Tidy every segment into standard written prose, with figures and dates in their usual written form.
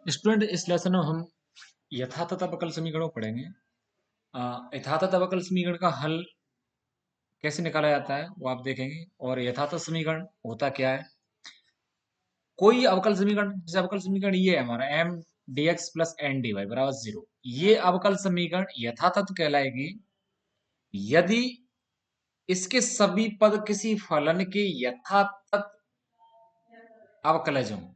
Student, इस lesson में हम यथातथ अवकल समीकरण को पढ़ेंगे। यथातथ अवकल समीकरण का हल कैसे निकाला जाता है वो आप देखेंगे। और यथातथ समीकरण होता क्या है? कोई अवकल समीकरण, जैसे अवकल समीकरण ये है हमारा M D X plus N D Y बराबर 0, ये अवकल समीकरण यथातथ कहलाएगी यदि इसके सभी पद किसी फलन के यथातथ अवकलज हों।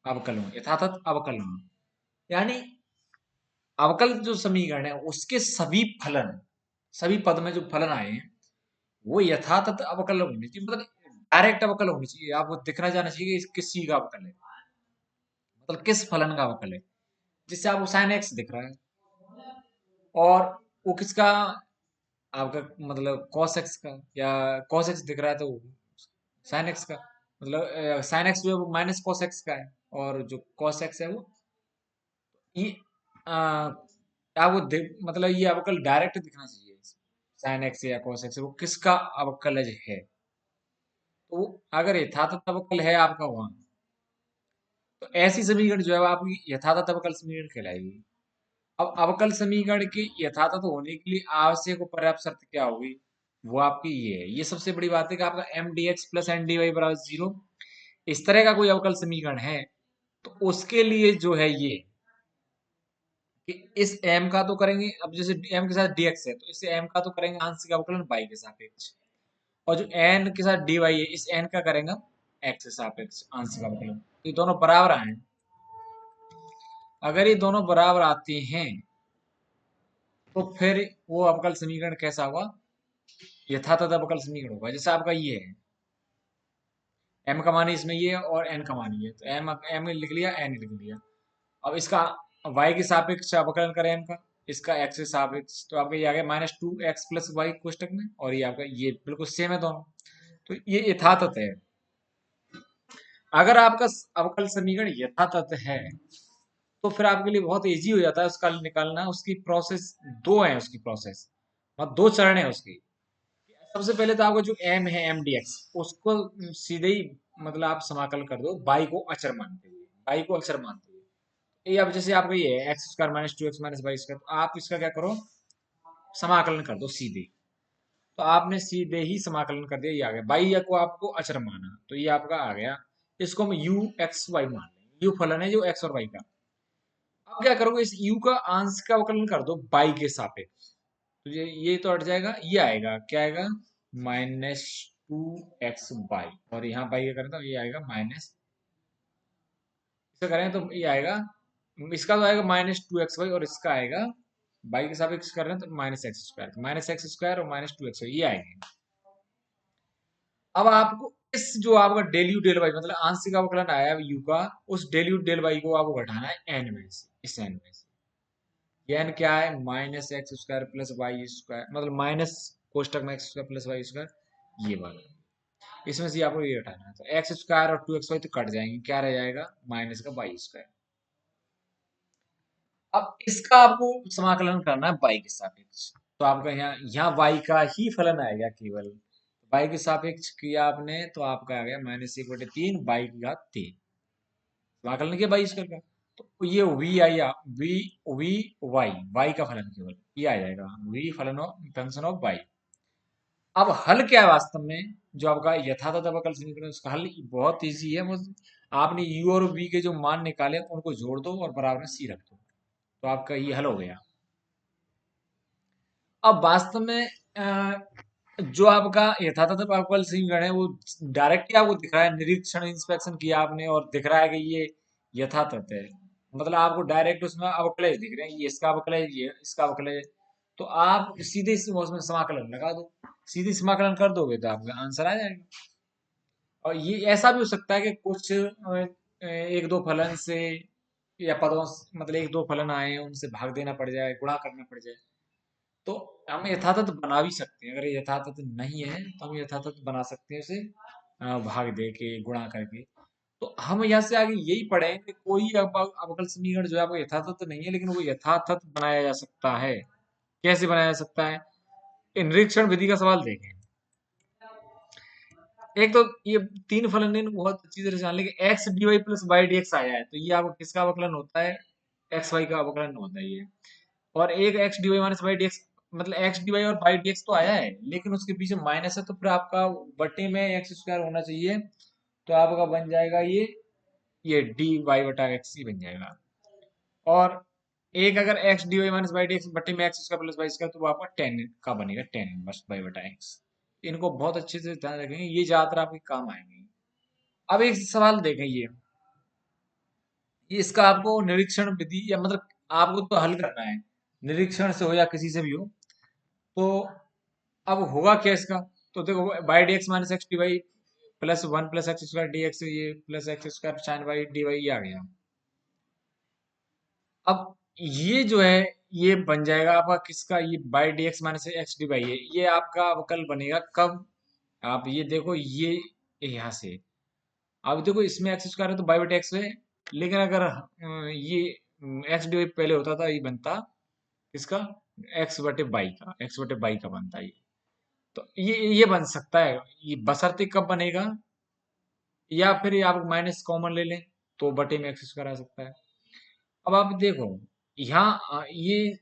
अवकल हों, यथातथ अवकल हों, यानी अवकल जो समीकरण है उसके सभी फलन, सभी पद में जो फलन आए हैं वो यथातथ अवकल होनी चाहिए, मतलब डायरेक्ट अवकल होनी चाहिए। आपको दिखना जाना चाहिए कि किस चीज का अवकल है, मतलब किस फलन का अवकल है। जिससे आपको साइन एक्स दिख रहा है और वो किसका, आपका मतलब कॉस एक्स का, या कॉस एक्स दिख रहा है तो साइन एक्स का, मतलब साइन एक्स जो है वो माइनस कॉस एक्स का है, और जो कॉस एक्स है वो ये आपको मतलब ये अवकल डायरेक्ट दिखना चाहिए। साइन एक्स या कॉस एक्स वो किसका अवकलज है, तो अगर यथातथ अवकल है आपका वहां, तो ऐसी समीकरण जो है वो आपकी यथातथ अवकल समीकरण कहलाएगी। अब अवकल समीकरण के यथातथ होने के लिए आवश्यक और पर्याप्त शर्त क्या होगी, वो आपकी ये है। ये सबसे बड़ी बात है कि आपका M D X plus N D Y बराबर 0 इस तरह का कोई अवकल समीकरण है, तो उसके लिए जो है ये कि इस m का तो करेंगे, अब जैसे m के साथ dx है तो इसे m का तो करेंगे आंशिक अवकलन y के सापेक्ष, और जो n के साथ dy है इस n का करेंगे x के सापेक्ष आंशिक अवकलन। ये दोनों बराबर आए, अगर ये दोनों बराबर आते हैं तो फिर वो अवकल समीकरण कैसा होगा, यथातथ अवकल समीकरण होगा। जैसे आपका ये है, m का मान इसमें ये है और n का मान ये है, तो m लिख लिया, n लिख लिया। अब इसका y के सापेक्ष अवकलन करें m का, इसका x के सापेक्ष, तो आपका ये आ गया -2x प्लस वाई कोष्टक में, और ये आपका ये बिल्कुल सेम है दोनों, तो ये यथातथ है। अगर आपका अवकल समीकरण यथातथ है तो फिर आपके लिए बहुत इजी हो जाता है उसका निकालना। उसकी प्रोसेस दो है, उसकी प्रोसेस और दो चरण है उसकी। सबसे पहले तो आपको जो m है एम डी एक्स, उसको सीधे ही मतलब आप समाकलन कर दो बाई को अचर मानते हुए, बाई को अचर मानते हुए। ये अब जैसे आपका ये है X square minus 2x minus Y square, तो आप इसका क्या करो, समाकलन कर दो सीधे। तो आपने सीधे ही समाकलन कर दिया, ये आ गया बाई को आपको अचर माना, तो ये आपका आ गया। इसको हम यू एक्स वाई मान लेंगे, यू फलन है जो एक्स और वाई का। अब क्या करोगे, इस यू का आंशिक का अवकलन कर दो बाई के सापेक्ष, तो ये तो हट जाएगा, ये आएगा क्या आएगा, -2x बाई, और यहाँ बाई का करें तो ये आएगा माइनस, इसका करें तो ये आएगा, इसका तो आएगा -2x बाई, और इसका आएगा बाई के सापेक्ष कर रहे हैं तो -x स्क्वायर, -x स्क्वायर और -2x ये आएंगे। अब आपको इस जो आपका डेल यू डेल वाई मतलब आंशिक अवकलन आया यू का, उस डेल यू डेल वाई को आपको घटाना है एन में से, इस एन में से। ये एन क्या है, -x square plus Y square, मतलब माइनस कोष्टक में x square plus Y square, ये वाला। इसमें से आपको ये हटाना है, तो एक्स स्क्वायर और 2x वाई तो कट जाएंगे, क्या रह जाएगा, माइनस का वाई स्क्वायर। अब इसका आपको समाकलन करना है y के सापेक्ष, तो आपका यहाँ y का ही फलन आएगा केवल। y के सापेक्ष किया आपने तो आपका आ गया -1/3 y की घात 3, समाकलन किया y स्क्वायर का, तो ये v आया, v v y का फलन केवल ये आ जाएगा, v फलन ऑफ फंक्शन ऑफ y। अब हल क्या है वास्तव में, जो आपका यथातथ अवकल समीकरण उसका हल बहुत इजी है। आपने u और v के जो मान निकाले उनको जोड़ दो और बराबर में c रख दो, तो आपका ये हल हो गया। अब वास्तव में जो आपका यथातथ अवकल समीकरण है वो डायरेक्टली आपको दिख रहा है, निरीक्षण इंस्पेक्शन किया आपने और दिख रहा है कि ये यथातथ है, मतलब आपको डायरेक्ट उसमें अवकलज दिख रहे हैं, ये इसका अवकलज, ये इसका अवकलज। तो आप सीधे उसमें समाकलन लगा दो, सीधे समाकलन कर दोगे तो आपका आंसर आ जाएगा। और ये ऐसा भी हो सकता है कि कुछ एक दो फलन से या पदों मतलब एक दो फलन आए उनसे भाग देना पड़ जाए, गुणा करना पड़ जाए, तो हम यथातथ बना भी सकते हैं। अगर ये यथातथ नहीं है तो हम यथातथ बना सकते हैं उसे, भाग दे के गुणा करके। तो हम यहाँ से आगे यही पढ़े कि कोई अवकल समीकरण जो है आपको यथातथ नहीं है, लेकिन वो यथातथ बनाया जा सकता है। कैसे बनाया जा सकता है, निरीक्षण विधि का सवाल देखें। एक तो ये तीन फलन इन बहुत अच्छी तरह से जान लेंगे। X D Y plus Y D X आया है तो ये आपको किसका अवकलन होता है? एक्स वाई का अवकलन होता है ये। और एक X D Y minus Y D X, मतलब एक्स डी वाई और वाई डी एक्स तो आया है लेकिन उसके पीछे माइनस है तो फिर आपका बटे में एक्स स्क्वायर होना चाहिए। तो आपका बन जाएगा ये डी वाई बटा एक्स ही बन जाएगा। और एक अगर X D Y minus Y D X बटे में X square plus Y square तो वो आपका टेन का बनेगा, टेन इनवर्स वाई बटा एक्स। इनको बहुत अच्छे से ध्यान रखेंगे, ये ज्यादातर आपके काम आएंगे। अब एक सवाल देखें ये इसका आपको निरीक्षण विधि या मतलब आपको तो हल करना है, निरीक्षण से हो या किसी से भी हो। तो अब होगा क्या इसका? तो देखो y D x minus x D Y plus one plus x square d x, ये plus x square sine y d y ये आ गया। अब ये जो है ये बन जाएगा आपका किसका? ये Y D x minus x D Y है, ये आपका अवकल बनेगा कब? आप ये देखो ये यहाँ से, अब देखो इसमें एक्स स्क्वायर है तो बाई बटे एक्स है। लेकिन अगर ये एक्स डी वाई पहले होता था ये बनता किसका? एक्स बटे बाई का, एक्स बटे बाई का बनता है ये। तो ये बन सकता है, ये बशर्ते कब बनेगा? या फिर ये आप माइनस कॉमन ले लें तो बटे में एक्स स्क्वायर आ सकता है। अब आप देखो यहाँ ये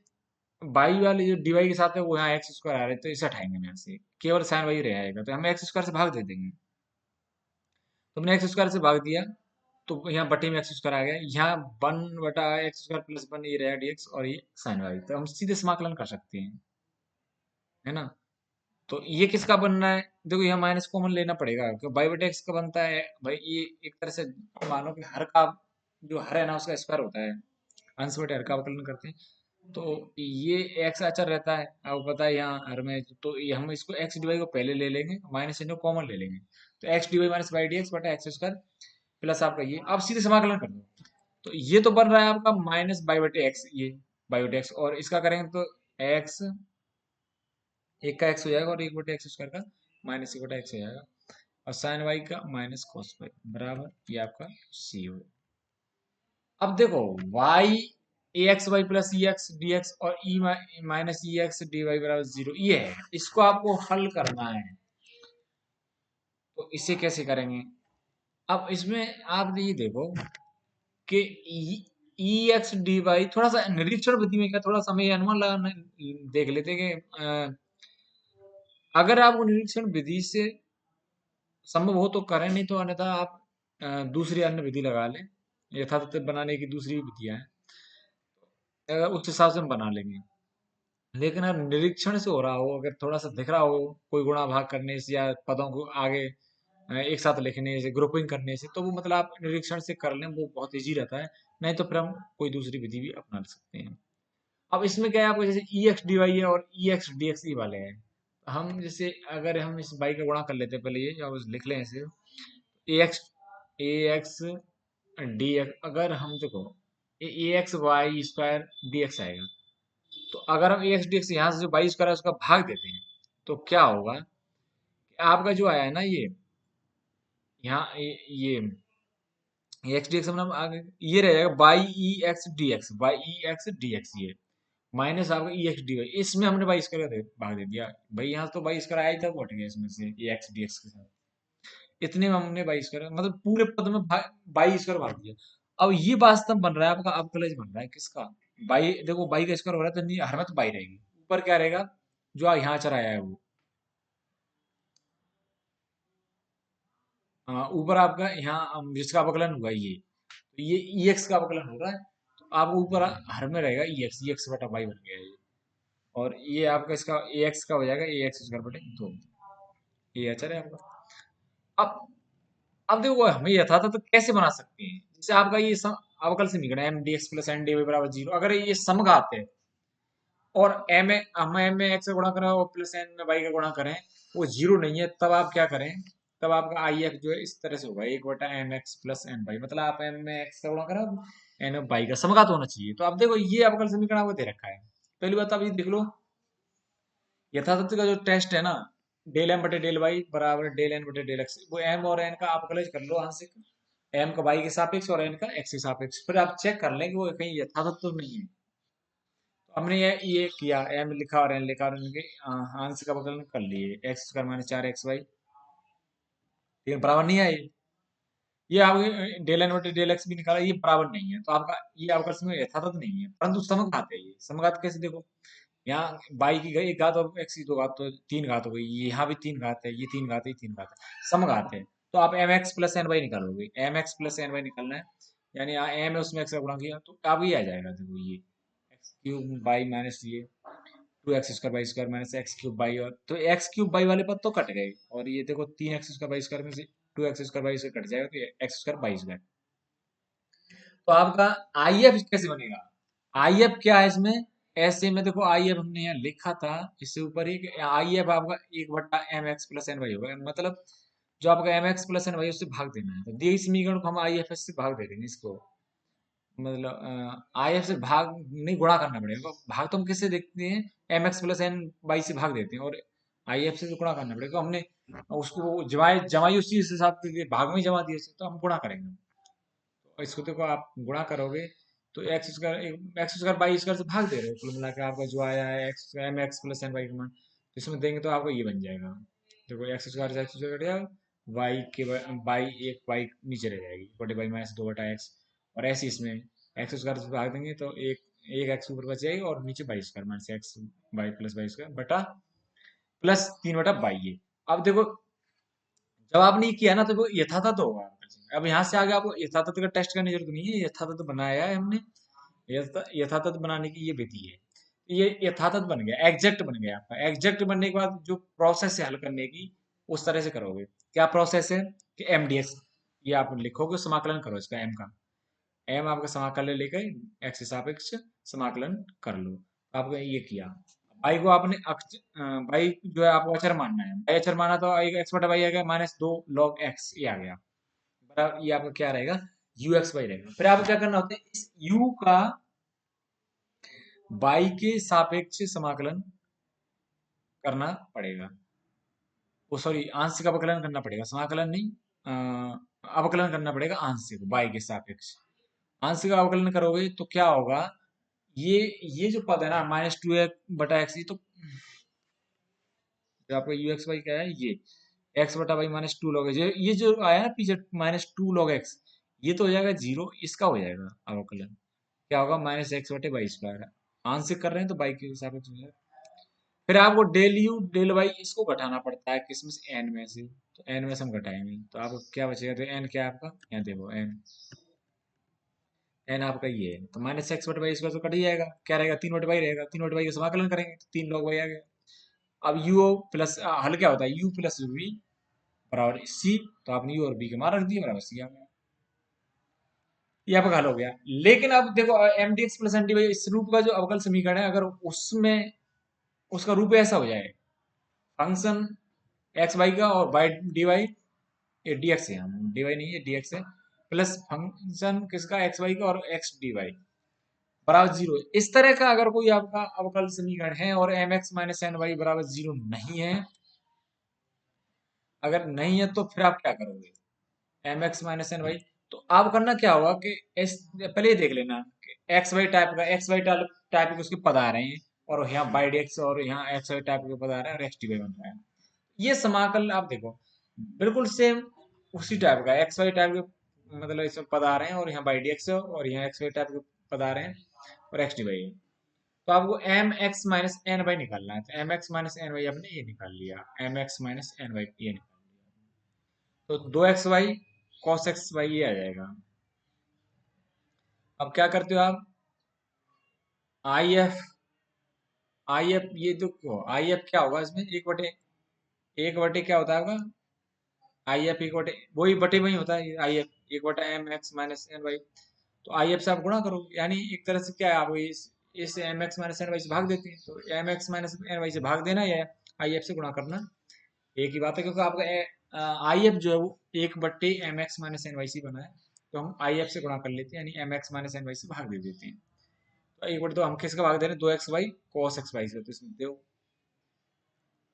बाई वाले जो डी वाई के साथ है वो यहाँ एक्स स्क्वायर आ रहे हैं तो इसे हटाएंगे हम यहाँ से, केवल साइन वाई रह जाएगा तो हम एक्स स्क्वायर से भाग दे देंगे। तो हमने एक्स स्क्वायर से भाग दिया तो यहाँ बटे में एक्स स्क्वायर आ गया, यहाँ वन बटा एक्स स्क्वायर प्लस वन ये रहेगा डी एक्स और ये साइन वाई, तो हम सीधे समाकलन कर सकते हैं, है ना? तो ये किसका बन रहा है? देखो यहाँ माइनस कॉमन लेना पड़ेगा क्योंकि बाई बटे एक्स का बनता है भाई, ये एक तरह से मानो कि हर का जो हर है ना उसका स्क्वायर होता है, अंश बटे हर का अवकलन करते हैं। तो ये एक्स अचर रहता है, आपको पता है यहाँ हर में, तो ये हम इसको एक्स डी वाई को पहले ले लेंगे, माइनस इन्हें कॉमन ले लेंगे। तो X D Y minus Y D X बटा एक्स स्क्वायर प्लस आपका ये, आप सीधे समाकलन कर दो। तो ये तो बन रहा है आपका माइनस बाई बटे एक्स, ये बाई बटे एक्स, और इसका करेंगे तो एक्स, एक का एक्स हो जाएगा और एक बटे एक्स स्क्वायर का माइनस एक बटा एक्स हो जाएगा, और साइन वाई का माइनस कॉस वाई बराबर ये आपका सी हो। अब देखो वाई ए एक्स वाई प्लस ई एक्स डी एक्स और ई माइनस ई एक्स डी वाई बराबर जीरो, ये है, इसको आपको हल करना है। तो इसे कैसे करेंगे? अब इसमें आप ये देखो कि ई एक्स डी वाई थोड़ा सा निरीक्षण विधि में क्या, थोड़ा सा हमें अनुमान लगाना देख लेते हैं कि अगर आप निरीक्षण विधि से संभव हो तो करें, नहीं तो अन्यथा आप दूसरी अन्य विधि लगा लें, यथातथ बनाने की दूसरी विधियां हैं, उस हिसाब से हम बना लेंगे। लेकिन अगर निरीक्षण से हो रहा हो, अगर थोड़ा सा दिख रहा हो कोई गुणा भाग करने से या पदों को आगे एक साथ लिखने से, ग्रुपिंग करने से, तो वो मतलब आप निरीक्षण से कर लें, वो बहुत इजी रहता है। नहीं तो फिर हम कोई दूसरी विधि भी अपना सकते हैं। अब इसमें क्या है, आपको जैसे ई एक्स डी वाई है और ई एक्स डी एक्स ई वाले हैं, हम जैसे अगर हम इस बाई का गुणा कर लेते हैं पहले, ये या बस लिख लें ऐसे, ए एक्स डी एक्स, अगर हम देखो a x y square d x आएगा, तो अगर हम ए एक्स डी एक्स यहाँ से जो बाई स्क्वायर है उसका भाग देते हैं तो क्या होगा कि आपका जो आया है ना यहाँ ये एक्स डी एक्स मतलब आगे ये रह जाएगा by E x d x, by E x d x, ये माइनस आपका ई एक्स डी वाई, इसमें हमने बाई स्क्वायर का भाग दे दिया भाई, यहाँ तो बाई स्क्वायर आया ही था, वो हट गया इसमें से ए एक्स डी एक्स के साथ, इतने में हमने बाई स्क्वायर मतलब पूरे पद में बाई स्क्वायर भाग दिया। अब ये वास्तव बन रहा है आपका अवकलज बन रहा है किसका? बाई, देखो बाई का स्क्वायर हो रहा है तो हर में तो बाई रहेगी, ऊपर क्या रहेगा जो यहाँ चला आया है वो, ऊपर आपका यहाँ जिसका अवकलन हुआ तो ये ई एक्स का अवकलन हो रहा है, तो आप ऊपर हर में रहेगा ई एक्स बटा बाई बन गया ये, और ये आपका इसका ए एक्स का हो जाएगा ए एक्स स्क्वायर बटे दो, ये अचर है आपका। अब अब देखो हमें यथातथ तो कैसे बना सकते हैं, जैसे आपका ये अवकल समीकरण M D X plus N D Y बराबर जीरो, अगर ये समघात है और एम में हम एम में एक्स का गुणा करें और प्लस एन में वाई का गुणा करें, वो जीरो नहीं है, तब आप क्या करें? तब आपका आई एक्स जो है इस तरह से होगा, एक बटा M x plus N Y, मतलब आप एम में एक्स का गुणा करें एन वाई का समघात होना चाहिए। तो आप देखो ये अवकल समीकरण आपको दे रखा है, पहली बात आप ये देख लो, यथातथ का जो टेस्ट है ना, डेल एम बटे डेल वाई बराबर डेल एन बटे डेल एक्स, वो एम और एन का आप कलेज कर लो आंशिक, एम का वाई के सापेक्ष और एन का एक्स के सापेक्ष, फिर आप चेक कर लें कि वो कहीं यथातथ तो नहीं है। तो हमने ये किया, एम लिखा और एन लिखा और इनके आंशिक अवकलन कर लिए, एक्स स्क्वायर माइनस चार एक्स वाई लेकिन बराबर नहीं है ये आपके डेल एन बटे डेल एक्स भी निकाला, ये बराबर नहीं है, तो आपका ये अवकल समीकरण यथातथ नहीं है, परंतु समघात है। ये समघात कैसे देखो, यहाँ बाई की गई एक घात और एक्स की दो घात, तो तीन घात हो गई, यहाँ भी तीन घात है, ये तीन घात है, ये तीन घात है, समघात है। तो आप m x plus N y निकालोगे, m x plus N Y निकालना है, यानी यहाँ एम है उसमें एक्स का गुणा किया तो अब ये आ जाएगा, देखो ये एक्स क्यूब बाई माइनस ये two X square Y square minus X cube Y, और तो एक्स क्यूब बाई वाले पद तो कट गए, और ये देखो तीन एक्स स्क्वायर बाई स्क्वायर में से टू एक्स स्क्वायर बाई से कट जाएगा, तो एक्स स्क्वायर बाई स्क्वायर। तो आपका आई एफ कैसे बनेगा, आई एफ क्या है इसमें, ऐसे में देखो आई एफ हमने यहाँ लिखा था इससे ऊपर ही, आई एफ आपका एक बट्टा M x plus N Y होगा, मतलब जो आपका M x plus N Y उससे भाग देना है, तो दी समीकरण को हम आई एफ एस से भाग दे देंगे इसको, मतलब आई एफ से भाग नहीं गुणा करना पड़ेगा, भाग तो हम किससे देखते हैं, M x plus N Y से भाग देते हैं, और आई एफ से तो गुणा करना पड़ेगा, हमने उसको जमाई जमाई उसी हिसाब से भाग में ही जमा दिए तो हम गुणा करेंगे, और इसको देखो आप गुणा करोगे तो एक्स स्क्वायर बाई स्क्वायर से भाग दे रहे हो, कुल मिला के आपका जो आया है X M x plus N Y का मान, तो इसमें देंगे तो आपको ये बन जाएगा, देखो एक्स स्क्वायर से एक्स स्क्वायर कट जाएगा, वाई के बाई एक वाई नीचे रह जाएगी बटे बाई माइनस दो बटा एक्स, और ऐसे इसमें एक्स स्क्वायर से भाग देंगे तो एक एक एक्स ऊपर बच जाएगी, और नीचे by square minus x by plus by square बटा प्लस तीन बटा बाई है। अब देखो जब आपने ये किया ना तो वो यथातथ होगा, अब यहाँ से आगे आपको यथातथ का टेस्ट करने की जरूरत नहीं है, यथातथ बनाया है हमने, यथातथ बनाने की ये विधि है, ये यथातथ बन गया, एग्जैक्ट बन गया आपका, एग्जैक्ट बनने के बाद जो प्रोसेस है हल करने की उस तरह से करोगे, क्या प्रोसेस है कि एम डी एक्स, ये आप लिखोगे समाकलन करो इसका एम का, एम आपका समाकलन लेकर एक्स के सापेक्ष समाकलन कर लो, तो आपने ये किया, बाई को आपने बाई जो है आपको अचर मानना है, बाई अचर माना तो एक्स बटा बाई आ गया माइनस दो लॉग एक्स, ये आ गया बराबर, ये आपका क्या रहेगा, यू एक्स बाई रहेगा, फिर आपको क्या करना होता है, इस यू का बाई के सापेक्ष समाकलन करना पड़ेगा, वो सॉरी आंशिक अवकलन करना पड़ेगा, समाकलन नहीं, अवकलन करना पड़ेगा आंशिक बाई के सापेक्ष, आंशिक अवकलन करोगे तो क्या होगा, ये ये जो पद है ना माइनस टू एक्स बटा एक्स, ये तो जो आपका यू एक्स वाई क्या है, ये एक्स बटा वाई माइनस टू लॉग ये जो आया ना पीछे माइनस टू लॉग एक्स, ये तो हो जाएगा जीरो, इसका हो जाएगा अवकलन, क्या होगा माइनस एक्स बटे वाई स्क्वायर, आंशिक कर रहे हैं तो बाई के हिसाब से हो जाएगा। फिर आपको डेल यू डेल वाई इसको घटाना पड़ता है किसमें से, एन में से, तो एन में से हम घटाएंगे तो आपको क्या बचेगा, तो एन क्या है आपका, यहाँ देखो एन, एन आपका ये है, तो माइनस एक्स बटे वाई स्क्वायर तो कट ही जाएगा, क्या रहेगा तीन बटे वाई रहेगा, तीन बटे वाई का समाकलन करेंगे तो तीन लॉग वाई आ गया, अब यू प्लस हल क्या होता है, यू प्लस वी बराबर सी, तो आपने यू और बी के मान रख दिए बराबर सी आ गया, ये आपका हल हो गया। लेकिन अब देखो M D X plus N D Y इस रूप का जो अवकल समीकरण है, अगर उसमें उसका रूप ऐसा हो जाए, फंक्शन एक्स वाई का और वाई डी वाई, ये डी एक्स है, हम डी वाई नहीं है डी एक्स है, प्लस फंक्शन किसका एक्स वाई का और एक्स डी वाई बराबर जीरो, इस तरह का अगर कोई आपका अवकल समीकरण है और M X minus N Y बराबर जीरो नहीं है, अगर नहीं है तो फिर आप क्या करोगे, M X minus N Y, तो आप करना क्या होगा कि एस पहले ये देख लेना कि एक्स वाई टाइप का, एक्स वाई टाइप के उसके पद आ रहे हैं, और यहाँ बाई डी एक्स और यहाँ एक्स वाई टाइप के पद आ रहे हैं, और एक्स डी वाई बन रहा है, ये समाकल आप देखो बिल्कुल सेम उसी टाइप का, एक्स वाई टाइप के मतलब इसमें पद आ रहे हैं, और यहाँ बाई डी एक्स और यहाँ एक्स वाई टाइप के पद आ रहे हैं, और एक्स डी वाई है, तो आपको M X minus N Y निकालना है, तो M X minus N Y आपने ये निकाल लिया, M X minus N Y ये निकाल लिया, तो दो X Y cos X Y ये आ जाएगा। अब क्या करते हो आप, आई एफ, आई एफ ये तो आई एफ क्या होगा इसमें, एक बटे क्या होता है आपका, आई एफ एक बटे वही बटे में ही होता है, आई एफ एक बटा M X minus N Y, तो आई एफ से आप गुणा करो, यानी एक तरह से क्या है, आप इस M X minus N Y से भाग देते हैं, तो M X minus N Y से भाग देना या आई एफ से गुणा करना एक ही बात है, क्योंकि आपका आई एफ जो है वो एक बट्टे M X minus N Y C बना है, तो हम आई एफ से गुणा कर लेते हैं, यानी M X minus N Y से भाग दे देते हैं, तो एक बटे तो हम किसका भाग दे रहे हैं, दो X Y cos X Y से, तो इसमें देखो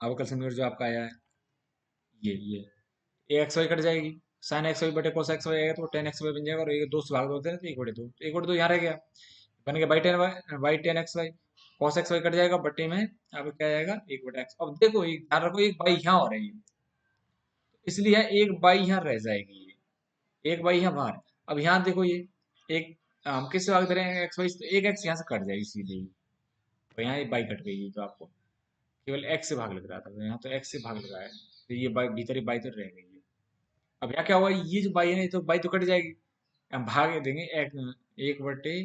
अवकल समीकरण जो आपका आया है ये ए एक्स वाई कट जाएगी, साइन एक्स वाई बटे कोस एक्स वाई आएगा तो टेन एक्स वाई बन जाएगा, और ये दो से भाग होते हैं तो एक बटे दो, तो एक बटे दो यहाँ रह गया, बन गया Y tan X Y, cos X Y cut जाएगा बटे में, अब क्या जाएगा एक बटा एक्स, अब देखो ध्यान रखो एक बाई यहाँ हो रही है, इसलिए एक बाई यहाँ रह जाएगी, ये एक बाई यहाँ बाहर। अब यहाँ देखो ये एक, हम किससे भाग दे रहे हैं, एक्स बाई, तो एक एक्स यहाँ से कट जाएगी सीधे ही, तो यहाँ ये बाई कट गई, तो आपको केवल एक्स से भाग लग रहा था, तो यहाँ तो एक्स से भाग लगा है, तो ये बाई भीतर ही बाई तो रह गई है। अब यहाँ क्या हुआ, ये जो बाई है ना, ये तो बाई तो कट जाएगी, हम भाग देंगे एक, एक बटे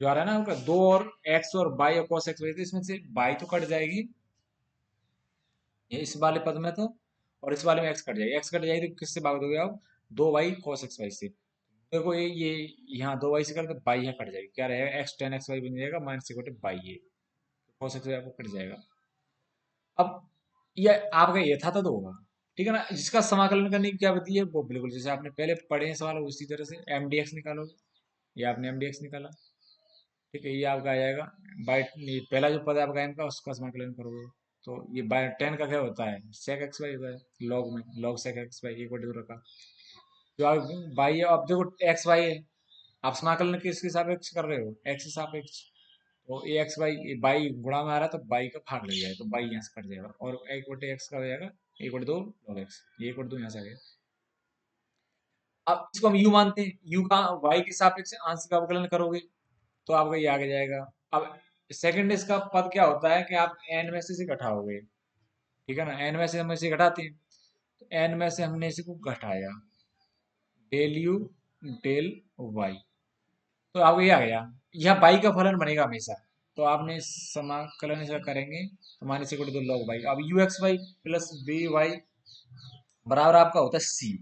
जो आ रहा है ना आपका दो, और एक्स और बाई और कॉस एक्स, तो इसमें से बाई तो कट जाएगी, ये इस वाले पद में तो, और इस वाले में एक्स कट जाएगी, एक्स कट जाएगी तो किससे भाग दोगे आप, दो वाई कॉस एक्स वाई से। देखो ये यहाँ दो वाई से कर, तो बाई यहाँ कट जाएगी, क्या रहेगा, एक्स टेन एक्स वाई बन जाएगा, माइनस एक बटे बाई ये कॉस एक्स वाई आपको कट जाएगा। अब ये आपका यथातथ होगा, ठीक है ना, जिसका समाकलन करने की क्या विधि है, वो बिल्कुल जैसे आपने पहले पढ़े हैं सवाल, उसी तरह से एम डी एक्स निकालोगे, ये आपने एम डी एक्स निकाला, ठीक है, ये आपका आ जाएगा बाई, पहला जो पद है आपका एम का, उसका समाकलन करोगे, तो ये बाय टेन का क्या होता है, सेक एक्स वाई होता है, लॉग में लॉग सेक एक्स वाई एक बटे दो रखा, जो आप बाई है, अब देखो एक्स वाई है, आप समाकलन किसके सापेक्ष कर रहे हो, एक्स के सापेक्ष, तो ए एक्स वाई बाई गुणा में आ रहा है, तो बाई का भाग लग जाएगा, तो बाई यहाँ से कट जाएगा, और एक बटे एक्स का हो जाएगा एक बटे दो लॉग एक्स, ये एक बटे दो यहाँ से आ गया। अब इसको हम यू मानते हैं, यू का वाई के सापेक्ष आंशिक अवकलन करोगे, तो आपका ये आगे जाएगा। अब सेकंड इसका पद क्या होता है कि आप एन में से घटाओगे, ठीक है ना, एन में से हम इसे घटाते हैं, तो एन में से हमने इसी को घटाया, डेल यू डेल वाई, तो आपको ये आ गया, यह बाई का फलन बनेगा हमेशा, तो आपने समाकलन ऐसा करेंगे, तो minus equal to log y, अब u x y plus b y बराबर आपका होता है सी,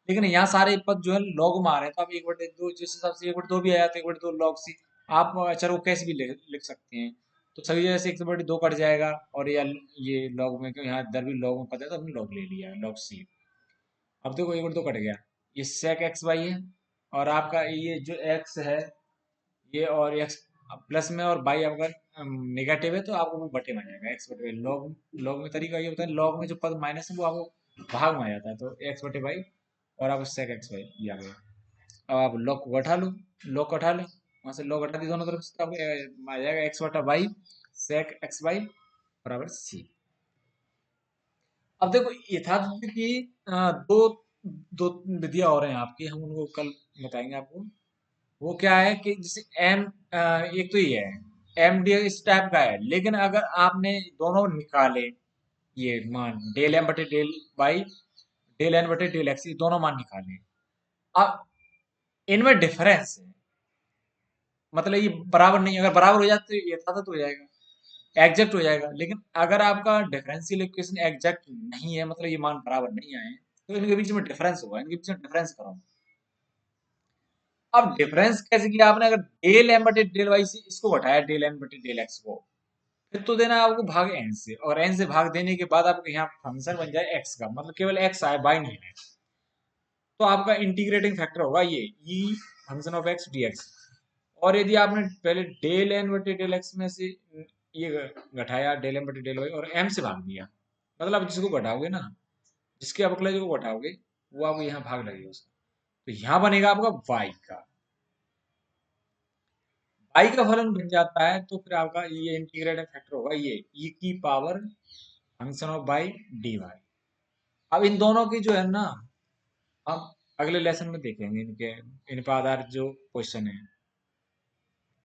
लेकिन यहाँ सारे पद जो है लॉग में आ रहे हैं, तो आप एक बटे दो जिस हिसाब से एक बटे दो भी आया, तो एक बटे दो लॉग सी, आप अचर को कैसे भी लिख सकते हैं, तो सभी जगह से एक बटे दो कट जाएगा, और ये लॉग में क्यों, यहाँ इधर भी लॉग में पता है, तो हमने लॉग ले लिया लॉग सी। अब देखो एक बटे दो कट गया, ये सेक एक्स वाई है, और आपका ये जो एक्स है, ये और एक्स प्लस में, और बाई आपका नेगेटिव है, तो आपको वो बटे में आ जाएगा, एक्स बटे बाई, लॉग लॉग में तरीका ये होता है, लॉग में जो पद माइनस है वो आपको भाग में आ जाता है, तो एक्स बटे बाई, और आप सेक एक्स वाई ये आ गया। अब आप लॉग को उठा लो, लॉग को उठा लो, वहां से लॉग हटा दी दोनों तरफ से, तो आपको आ जाएगा एक्स बटा बाई सेक एक्स वाई बराबर सी। अब देखो यथार्थ की दो दो विधियां और हैं आपकी, हम उनको कल बताएंगे आपको। वो क्या है कि जैसे एम, एक तो ये है एम डी इस टाइप का है, लेकिन अगर आपने दोनों निकाले, ये मान डेल एम बटे डेल बाई डेल एन बटे डेल एक्स, ये दोनों मान निकाले, अब इनमें डिफरेंस है, मतलब ये बराबर नहीं, अगर बराबर हो जाए तो ये यथातथ हो जाएगा, एग्जैक्ट हो जाएगा, लेकिन अगर आपका डिफरेंशियल इक्वेशन एग्जैक्ट नहीं है, मतलब ये मान बराबर नहीं आए, तो इनके बीच में डिफरेंस होगा, इनके बीच में डिफरेंस करो। अब डिफरेंस कैसे किया आपने, अगर डेल एम बटे डेल वाई से इसको घटाया डेल एन बटे डेल एक्स को, फिर तो देना है आपको भाग एन से, और एन से भाग देने के बाद आपको यहाँ फंक्शन बन जाए एक्स का, मतलब केवल एक्स आए बाई नहीं है, तो आपका इंटीग्रेटिंग फैक्टर होगा ये e function of x d x. और यदि आपने पहले डेल एन बटे डेल एक्स में से ये घटाया डेल एन बटे डेल वाई, और एम से भाग दिया, मतलब जिसको घटाओगे ना, जिसके अवकलज को घटाओगे, वो आपको यहाँ भाग लगेगा उसका, तो यहाँ बनेगा आपका वाई का, वाई का फलन बन जाता है, तो फिर आपका ये इंटीग्रेटिंग फैक्टर होगा ये ई की power function of Y D Y. अब इन दोनों की जो है ना, हम अगले लेसन में देखेंगे, इनके इन पर आधारित जो क्वेश्चन है।